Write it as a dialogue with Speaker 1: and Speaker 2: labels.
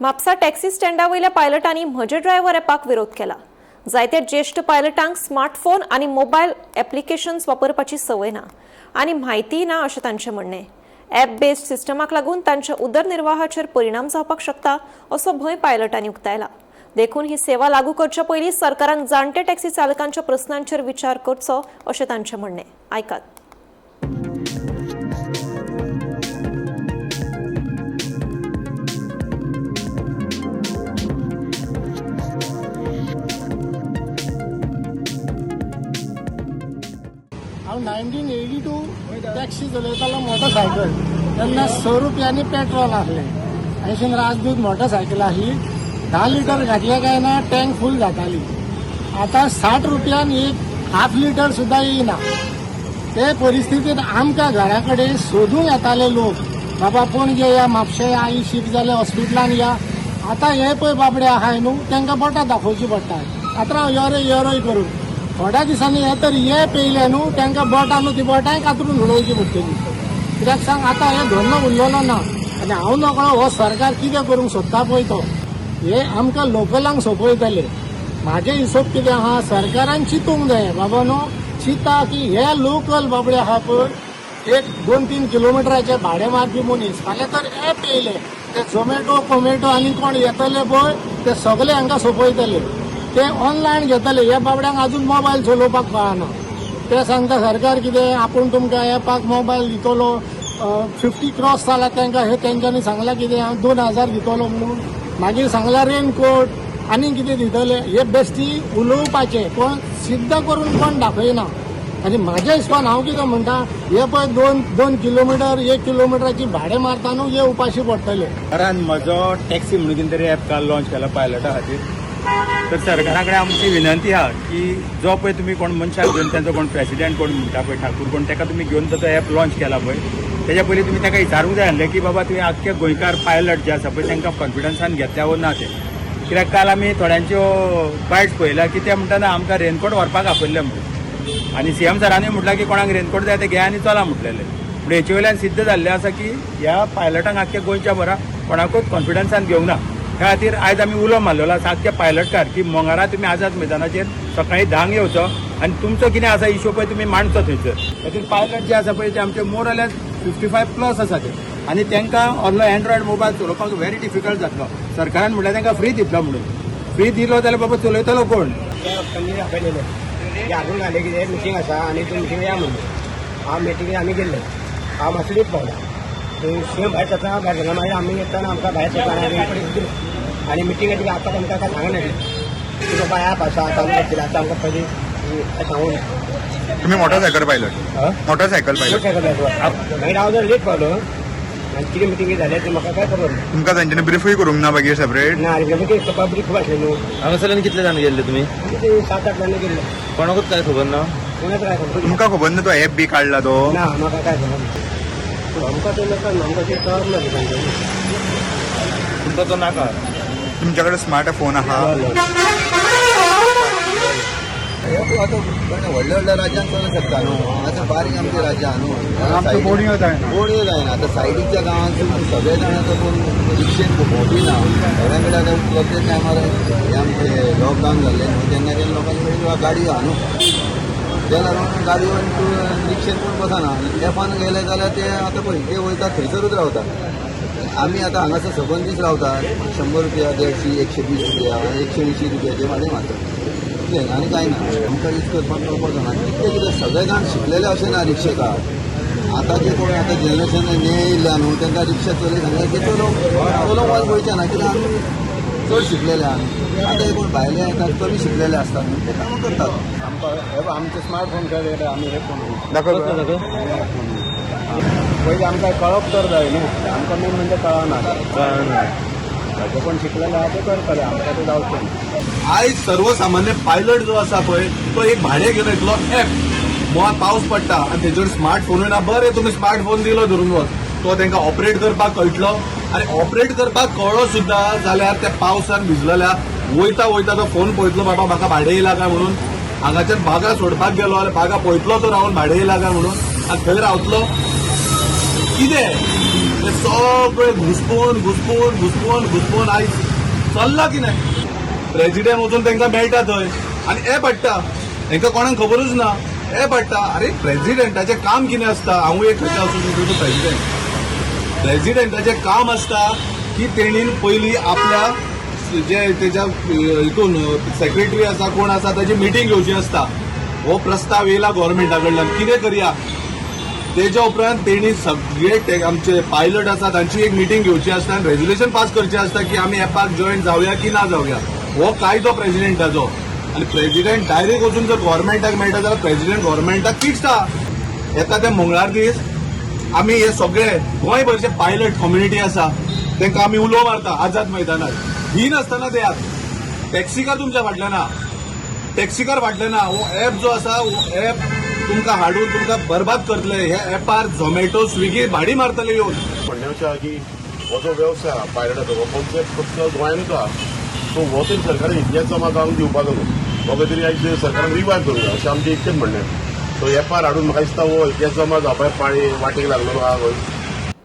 Speaker 1: Mapusa taxi स्टँडावयल्या पायलटांनी म्हजे driver एपाक विरोध केला। जायत्या ज्येष्ठ पायलटांक स्मार्टफोन आणि मोबाईल ॲप्लिकेशन्स वापरपाची संवय ना आणि म्हायती ना अशें तांचें म्हणणें। ॲप बेस्ड सिस्टमाक लागून तांच्या उदरनिर्वाहाचेर परिणाम जावपाक शकता असो भंय पायलटांनी उक्तायला। देखून ही सेवा लागू करचे पयलीं सरकारान जाणटे टॅक्सी चालकांच्या प्रस्नांचेर विचार करचो अशें तांचें म्हणणें। आयकात।
Speaker 2: हांव 1982 टॅक्सी चलयतालो मोटरसायकल तेन्ना 100 रुपयांनी पेट्रोल आसलें। अशें राजदूत मोटरसायकल आसली 10 लिटर घातले काय ना टँक फूल जाताली। आतां 60 रुपयान एक हाफ लिटर सुद्दां येयना। ते परिस्थितीत आमकां घरा कडेन सोदूंक येताले लोक, बाबा पणजे या म्हापशा या आई शिफ्ट जाले हॉस्पिटलान या। आतां हे पळय बाबडे आहाय न्हू तांकां बोटां दाखोवची पडटात आतां येरोय करून। थोड्या दिसांनी हे तर हे पेयले न्हू तांकां बोटां न्हू ती बोटांय कातरून उडोवची पडटली। कित्याक सांग आतां हे धोरण उरलेलो ना आनी हांव नकळो हो सरकार कितें करूंक सोदता पळय तो हे आमकां लोकलांक सोंपयतले। म्हाजे हिशोब कितें आहा, सरकारान चिंतूंक जाय बाबा न्हू, चिंता की हे लोकल बाबडे आहा पळय एक 2-3 किलोमिटराचे भाडे मारपी मनीस फाल्यां तर हे पेयले ते झोमॅटो आनी कोण येतले पळय ते सगळे हांकां सोंपयतले। ते ऑनलायन घेतले, हे बाबड्यांक अजून मोबायल चलोवपाक कळना। ते सांगता सरकार कितें आपूण तुमकां एपाक मोबायल दितलो 50 क्रॉस जाल्यार तांकां हे तेंच्यांनी सांगलां कितें हांव 2000 दितलो म्हणून। मागीर सांगलां रेनकोट आनी कितें दितले। हे बेश्टी उलोवपाचें पण सिद्ध करून कोण दाखयना। आनी म्हाज्या हिशोबान हांव कितें म्हणटा, हे पळय 2 किलोमिटर 1 किलोमिटराची भाडे मारता न्हू हे उपाशी पडटले।
Speaker 3: कारण म्हजो टॅक्सी म्हणून कितें तरी ॲप काल लॉन्च केला पायलटा खातीर। तर सरकारा कडेन आमची विनंती आहा की जो पळय तुमी कोण मनशाक घेवन तांचो कोण प्रेसिडेंट कोण म्हणटा पळय ठाकूर कोण ताका तुमी घेवन तो ॲप लॉन्च केला पळय तेज्या पयलीं तुमी ताका विचारूंक जाय आसलें की बाबा तुवें आख्खे गोंयकार पायलट जे आसा पळय तांकां कॉन्फिडन्सान घेतल्या वो ना ते। कित्याक काल आमी थोड्यांच्यो बायट्स पळयल्या की ते म्हणटाना आमकां रेनकोट व्हरपाक आपयल्ले म्हणून आनी सीएम सरांनी म्हटलां की कोणाक रेनकोट जाय ते घे आनी चला म्हटलेले। पूण हेचे वयल्यान सिद्ध जाल्लें आसा की ह्या पायलटांक आख्ख्या गोंयच्या भरा कोणाकूच कॉन्फिडन्सान घेवंक ना। त्या खातीर आयज आमी उलो मारलेलो आसा आख्ख्या पायलटकार की मंगळारा तुमी आझाद मैदानाचेर सकाळीं 10 येवचो आनी तुमचो कितें आसा इश्यू पळय तुमी मांडचो थंयसर। खातीर पायलट जे आसा पळय ते आमचे मोर ऑर लेस 55+ आसा ते आनी तांकां असलो एंड्रॉयड मोबायल चलोवपाक व्हेरी डिफिकल्ट जातलो। सरकारान म्हटल्यार तांकां फ्री दितलो म्हणून, फ्री दिलो जाल्यार बाबा चलयतलो कोण?
Speaker 4: हाडून घाले कितें मिटींग आसा आनी तूं मिटींग या म्हणून हांव मिटींगेक आमी गेल्ले। हांव मातसो लेट पावला सीएम भायर सरता भायर गेला। मागीर आमी येताना आमकां भायर सरता आनी मिटींग येता आतां आमकां काय सांगना की बाबा ॲप आसा चालू करतले आतां आमकां पयलीं सांगूंक ना।
Speaker 5: तुम्ही मोटरसायकल पायलट? मोटरसायकल
Speaker 4: मागीर हांव जर लेट पावलो आनी कितें मिटींग जालें तें म्हाका काय खबर ना।
Speaker 5: तुमकां तांच्यानी ब्रिफूय करूंक ना मागीर सेपरेट?
Speaker 4: ना मिटींग पब्लीक खूब आसलें न्हू।
Speaker 6: हांगासरल्यान कितले जाण गेल्ले तुमी?
Speaker 4: 7-8 जाण गेल्ले।
Speaker 6: कोणाकूच काय खबर ना?
Speaker 4: कोणाक काय खबर?
Speaker 5: तुमकां खबर ना तो ॲप बी काडला तो?
Speaker 4: ना म्हाका काय खबर ना। आमकां तो नाका, आमकां ते कळप ना
Speaker 6: तुमकां तो नाका?
Speaker 5: तुमच्या कडेन स्मार्टफोन आहा?
Speaker 7: व्हडल्या व्हडल्या राज्यान चलूंक शकता न्हू। आतां बारीक आमचे राज्य आहा न्हू,
Speaker 2: बोडयो
Speaker 7: जायना। आतां सायडीच्या गांवांत सगळे जाण आतां कोण रिक्षेन भोंवपी ना। थोड्या कडेन आतां प्रत्येक टायमार हे आमचे लॉकडावन जाल्लें न्हू तेन्ना ते लोकांचे कडेन गाडयो आहा न्हू, त्या लागून गाडयोन तूं रिक्षेन कोण बसना। एपान गेले जाल्यार ते आतां पळय ते वयतात थंयसरूच रावतात। आमी आतां हांगासर सबंद दीस रावतात 100 रुपया 150 120 रुपया 180 रुपयाचे भाडें मारतात आनी कांय ना। आमकां यूज करपाक कळपाक जाणा कितें सगळे जाण शिकलेले अशें ना रिक्षेकार। आतां जे कोण आतां जनरेशन हे येयल्या न्हू तांकां रिक्षा चलयत सांगल्यार ते चलोवंक गोंयचे ना। कित्याक आमी चड शिकलेले आहा। आतां हे कोण भायले येतात कमी शिकलेले आसतात न्हू ते कामां करतात।
Speaker 4: आमकां आमचे स्मार्टफोन केले आमी हे फोन
Speaker 5: दाखव।
Speaker 4: पयलीं आमकां कळप तर जाय न्हू, आमकां मेन म्हणजे कळना। जे कोण शिकलेले आहा ते करतले, आमकां ते जावचें ना।
Speaker 8: आयज सर्वसामान्य पायलट जो आसा पळय तो एक भाडे घेवन येतलो ॲप। मुळात पावस पडटा आनी तेजेर स्मार्टफोनूय ना। बरें तुमी स्मार्टफोन दिलो धरून वच, तो तांकां ऑपरेट करपाक कळटलो आनी ऑपरेट करपाक कळ्ळो सुद्दां जाल्यार त्या पावसान भिजलेल्या वयता वयता तो फोन पळयतलो बाबा म्हाका भाडें येयला काय म्हणून। हांगाच्यान बागा सोडपाक गेलो जाल्यार बागा पळयतलो तो रावन भाडें येयला काय म्हणून आनी थंय रावतलो। कितें हे सगळे घुसपून आयज चल्ला की नाही प्रेसिडेंट वचून तांकां मेळटा थंय आनी हे पडटा तांकां कोणाक खबरूच ना हे पडटा अरे प्रेसिडेंटाचें काम कितें आसता हांवूय एक खंयच्या असोसिएशनाचो प्रेसिडेंटाचें काम आसता की तेणीन पयलीं आपल्या जे तेच्या हितून सेक्रेटरी आसा कोण आसा ताची मिटींग घेवची आसता हो प्रस्ताव येयला गव्हर्मेंटा कडल्यान कितें करया तेच्या उपरांत तेणी सगळे आमचे पायलट आसा तांची एक मिटींग घेवची आसता आनी रेजोल्युशन पास करचें आसता की आमी एपाक जॉयन जावया की ना जावया हो कायदो प्रेसिडेंटाचो आनी प्रेसिडेंट डायरेक्ट वचून जर गव्हर्मेंटाक मेळटा जाल्यार प्रेसिडेंट गव्हर्मेंटाक फिक्स आहा येता ते मंगळार दीस आमी हे सगळे गोंयभरचे पायलट कम्युनिटी आसा तांकां आमी उलो मारता आझाद मैदानार ही नासतना ते टॅक्सीकार तुमच्या फाटल्यान ना टॅक्सीकार फाटल्यान ना हो एप जो आसा हो एप तुमकां हाडून तुमकां बरबाद करतले ह्या एपार झोमॅटो स्विगी भाडी मारतले येवन
Speaker 9: म्हणणे अशें की हो जो वेवसाय आहा पायलटाचो हो कॉन्सेप्ट फक्त गोंयानूच आहा सो हो तरी सरकारान इतलेच जमा जावंक दिवपाचो न्हू हो तरी आयज सरकारान रिवायव करूया अशें आमचें इतकेंच म्हणणें सो एपार हाडून म्हाका दिसता हो इतलेच जमा जावपाक पाळी वाटेक लागलेलो आहा